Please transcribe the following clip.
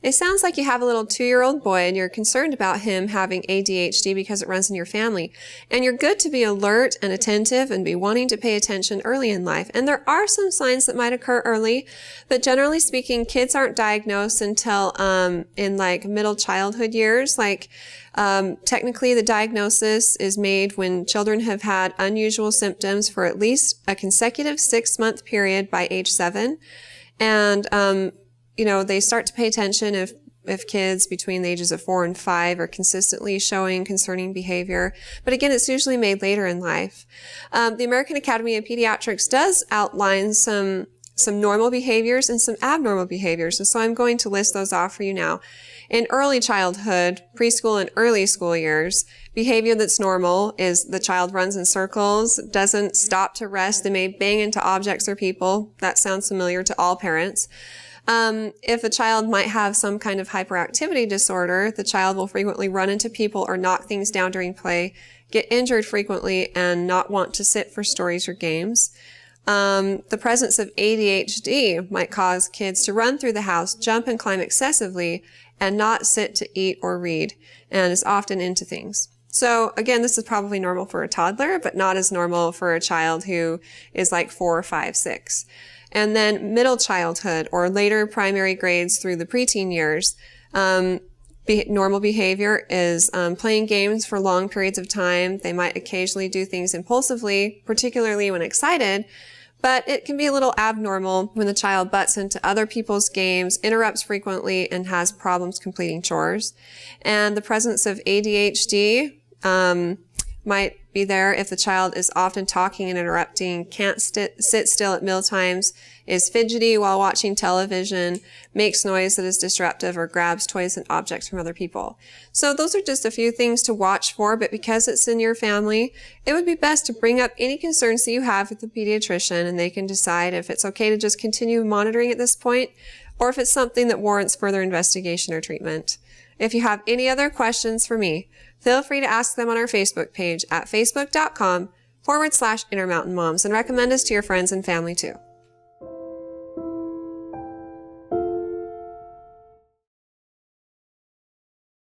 It sounds like you have a little 2-year-old boy and you're concerned about him having ADHD because it runs in your family. And you're good to be alert and attentive and be wanting to pay attention early in life. And there are some signs that might occur early, but generally speaking, kids aren't diagnosed until in like middle childhood years. Technically, the diagnosis is made when children have had unusual symptoms for at least a consecutive 6-month period by age 7. And they start to pay attention if kids between the ages of 4 and 5 are consistently showing concerning behavior. But again, it's usually made later in life. The American Academy of Pediatrics does outline some normal behaviors and some abnormal behaviors. And so I'm going to list those off for you now. In early childhood, preschool and early school years, behavior that's normal is the child runs in circles, doesn't stop to rest, they may bang into objects or people. That sounds familiar to all parents. If a child might have some kind of hyperactivity disorder, the child will frequently run into people or knock things down during play, get injured frequently, and not want to sit for stories or games. The presence of ADHD might cause kids to run through the house, jump and climb excessively, and not sit to eat or read, and is often into things. So again, this is probably normal for a toddler, but not as normal for a child who is like 4, 5, 6. And then middle childhood or later primary grades through the preteen years, normal behavior is playing games for long periods of time. They might occasionally do things impulsively, particularly when excited, but it can be a little abnormal when the child butts into other people's games, interrupts frequently, and has problems completing chores. And the presence of ADHD might be there if the child is often talking and interrupting, can't sit still at mealtimes, is fidgety while watching television, makes noise that is disruptive, or grabs toys and objects from other people. So those are just a few things to watch for, but because it's in your family, it would be best to bring up any concerns that you have with the pediatrician, and they can decide if it's okay to just continue monitoring at this point, or if it's something that warrants further investigation or treatment. If you have any other questions for me, feel free to ask them on our Facebook page at facebook.com/Intermountain Moms, and recommend us to your friends and family too.